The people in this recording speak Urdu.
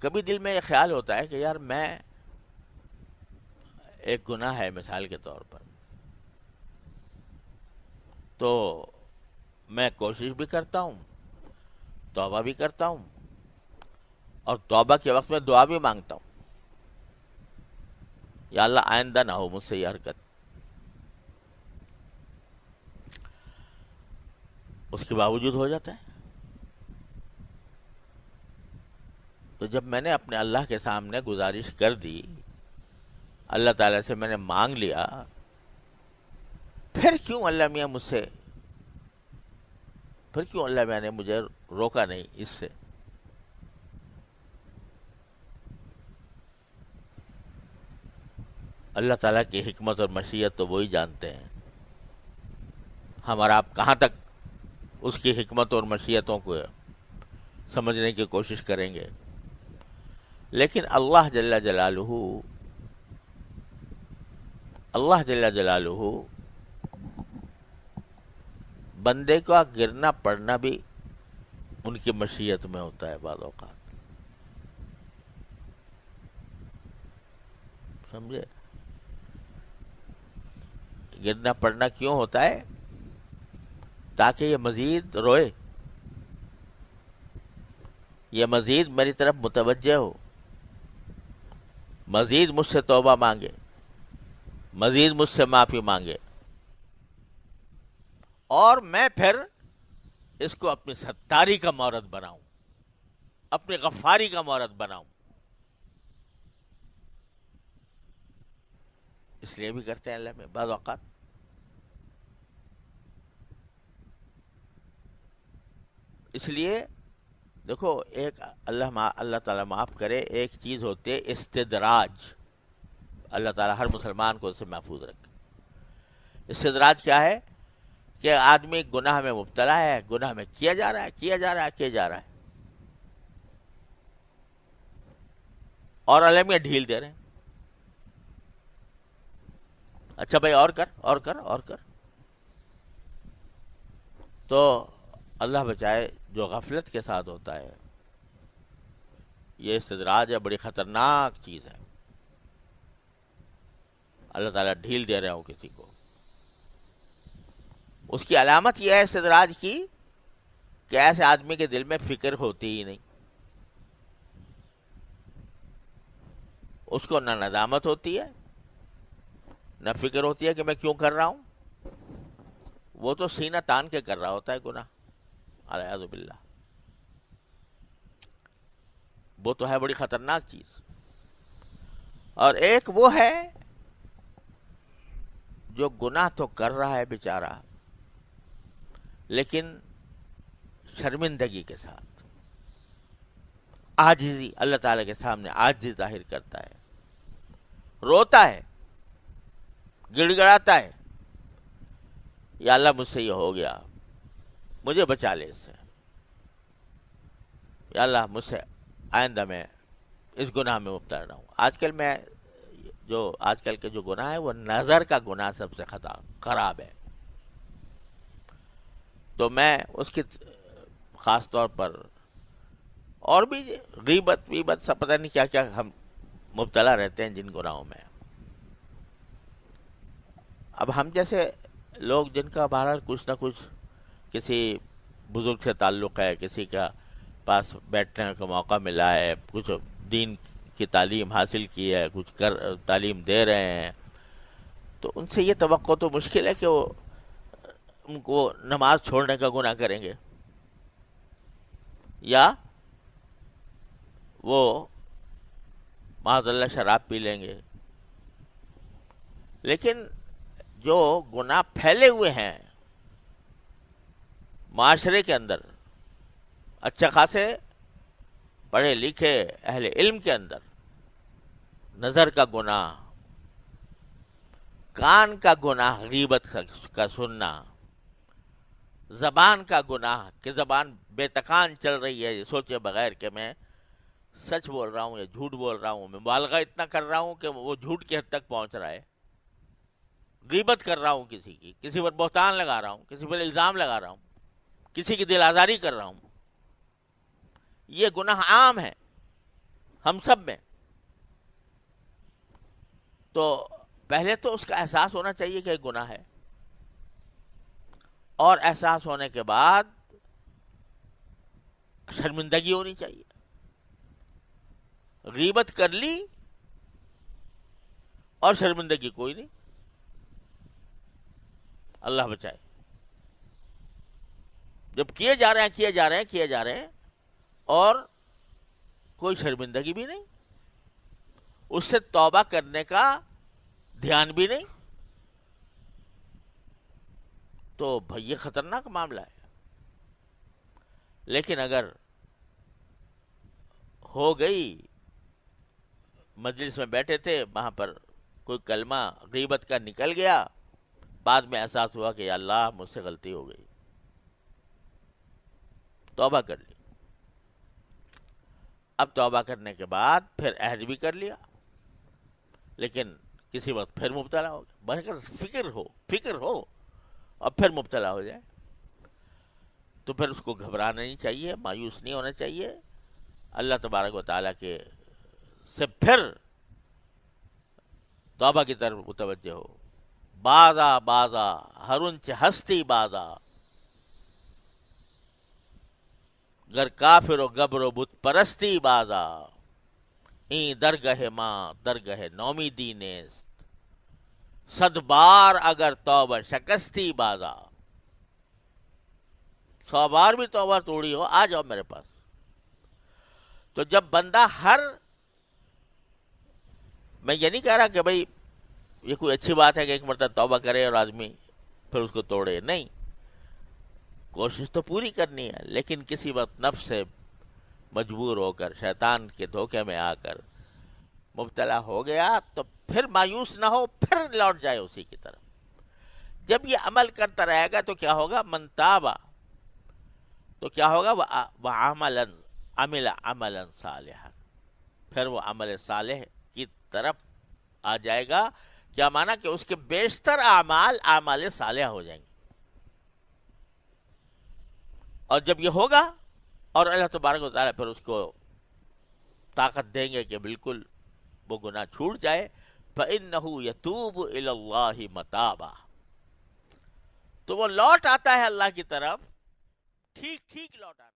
کبھی دل میں یہ خیال ہوتا ہے کہ یار میں ایک گناہ ہے مثال کے طور پر، تو میں کوشش بھی کرتا ہوں، توبہ بھی کرتا ہوں، اور توبہ کے وقت میں دعا بھی مانگتا ہوں، یا اللہ آئندہ نہ ہو مجھ سے یہ حرکت. اس کے باوجود ہو جاتا ہے. تو جب میں نے اپنے اللہ کے سامنے گزارش کر دی، اللہ تعالیٰ سے میں نے مانگ لیا، پھر کیوں اللہ میاں مجھ سے، پھر کیوں اللہ میاں نے مجھے روکا نہیں اس سے؟ اللہ تعالیٰ کی حکمت اور مشیت تو وہی جانتے ہیں. ہم اور آپ کہاں تک اس کی حکمت اور مشیتوں کو سمجھنے کی کوشش کریں گے؟ لیکن اللہ جل جلالہ بندے کا گرنا پڑنا بھی ان کی مشیت میں ہوتا ہے بعض اوقات. سمجھے؟ گرنا پڑنا کیوں ہوتا ہے؟ تاکہ یہ مزید روئے، یہ مزید میری طرف متوجہ ہو، مزید مجھ سے توبہ مانگے، مزید مجھ سے معافی مانگے، اور میں پھر اس کو اپنی ستاری کا مورد بناؤں، اپنی غفاری کا مورد بناؤں. اس لیے بھی کرتے ہیں اللہ میں بعض اوقات. اس لیے دیکھو، ایک اللہ تعالیٰ معاف کرے، ایک چیز ہوتی ہے استدراج. اللہ تعالیٰ ہر مسلمان کو اس سے محفوظ رکھے. استدراج کیا ہے؟ کہ آدمی گناہ میں مبتلا ہے، گناہ میں کیا جا رہا ہے، اور اللہ میں ڈھیل دے رہے ہیں. اچھا بھائی اور کر. تو اللہ بچائے، جو غفلت کے ساتھ ہوتا ہے، یہ استدراج ہے، بڑی خطرناک چیز ہے. اللہ تعالیٰ ڈھیل دے رہا ہو کسی کو. اس کی علامت یہ ہے استدراج کی کہ ایسے آدمی کے دل میں فکر ہوتی ہی نہیں. اس کو نہ ندامت ہوتی ہے، نہ فکر ہوتی ہے کہ میں کیوں کر رہا ہوں. وہ تو سینہ تان کے کر رہا ہوتا ہے گناہ، اعوذ باللہ. وہ تو ہے بڑی خطرناک چیز. اور ایک وہ ہے جو گناہ تو کر رہا ہے بیچارہ، لیکن شرمندگی کے ساتھ، عاجزی، اللہ تعالیٰ کے سامنے عاجزی ظاہر کرتا ہے، روتا ہے، گڑ گڑاتا ہے، یا اللہ مجھ سے یہ ہو گیا، مجھے بچا لے اس سے، یا اللہ مجھ سے آئندہ میں اس گناہ میں مبتلا نہ ہوں. آج کل کے جو گناہ ہے وہ نظر کا گناہ سب سے خراب ہے. تو میں اس کی خاص طور پر، اور بھی غیبت سب پتہ نہیں کیا کیا ہم مبتلا رہتے ہیں جن گناہوں میں. اب ہم جیسے لوگ جن کا بہرحال کچھ نہ کچھ کسی بزرگ سے تعلق ہے، کسی کا پاس بیٹھنے کا موقع ملا ہے، کچھ دین کی تعلیم حاصل کی ہے، کچھ تعلیم دے رہے ہیں، تو ان سے یہ توقع تو مشکل ہے کہ وہ ان کو نماز چھوڑنے کا گناہ کریں گے، یا وہ معاذ اللہ شراب پی لیں گے. لیکن جو گناہ پھیلے ہوئے ہیں معاشرے کے اندر، اچھا خاصے پڑھے لکھے اہل علم کے اندر، نظر کا گناہ، کان کا گناہ، غیبت کا سننا، زبان کا گناہ کہ زبان بے تکان چل رہی ہے یہ سوچے بغیر کہ میں سچ بول رہا ہوں یا جھوٹ بول رہا ہوں، میں مبالغہ اتنا کر رہا ہوں کہ وہ جھوٹ کی حد تک پہنچ رہا ہے. غیبت کر رہا ہوں کسی پر بہتان لگا رہا ہوں، کسی پر الزام لگا رہا ہوں، کسی کی دل آزاری کر رہا ہوں. یہ گناہ عام ہے، ہم سب میں. تو پہلے تو اس کا احساس ہونا چاہیے کہ ایک گناہ ہے، اور احساس ہونے کے بعد شرمندگی ہونی چاہیے. غیبت کر لی اور شرمندگی کوئی نہیں، اللہ بچائے. جب کیے جا رہے ہیں اور کوئی شرمندگی بھی نہیں، اس سے توبہ کرنے کا دھیان بھی نہیں، تو بھئی یہ خطرناک معاملہ ہے. لیکن اگر ہو گئی، مجلس میں بیٹھے تھے، وہاں پر کوئی کلمہ غیبت کا نکل گیا، بعد میں احساس ہوا کہ یا اللہ مجھ سے غلطی ہو گئی، توبہ کر لی. اب توبہ کرنے کے بعد پھر عہد بھی کر لیا، لیکن کسی وقت پھر مبتلا ہو گیا. بلکہ فکر ہو اور پھر مبتلا ہو جائے تو پھر اس کو گھبرانا نہیں چاہیے، مایوس نہیں ہونا چاہیے. اللہ تبارک و تعالیٰ کے سے پھر توبہ کی طرف متوجہ ہو. بازا ہرنچ ہستی بازا، گر کافر و گبر و بت پرستی بازا، این درگہ ماں درگہ نومیدی نیست، صد بار اگر توبہ شکستی بازا. 100 بار بھی توبہ توڑی ہو، آ جاؤ میرے پاس. تو جب بندہ میں یہ نہیں کہہ رہا کہ بھئی یہ کوئی اچھی بات ہے کہ ایک مرتبہ توبہ کرے اور آدمی پھر اس کو توڑے، نہیں، کوشش تو پوری کرنی ہے. لیکن کسی وقت نفس سے مجبور ہو کر، شیطان کے دھوکے میں آ کر مبتلا ہو گیا تو پھر مایوس نہ ہو، پھر لوٹ جائے اسی کی طرف. جب یہ عمل کرتا رہے گا تو کیا ہوگا؟ من تابا، تو کیا ہوگا؟ وہ عمل عملا صالحا، پھر وہ عمل صالح کی طرف آ جائے گا. کیا مانا؟ کہ اس کے بیشتر اعمال صالحہ ہو جائیں گے. اور جب یہ ہوگا اور اللہ تبارک و تعالیٰ پھر اس کو طاقت دیں گے کہ بالکل وہ گناہ چھوٹ جائے، فَإِنَّهُ يَتُوبُ إِلَى اللَّهِ مَتَابًا، تو وہ لوٹ آتا ہے اللہ کی طرف، ٹھیک لوٹ آتا ہے.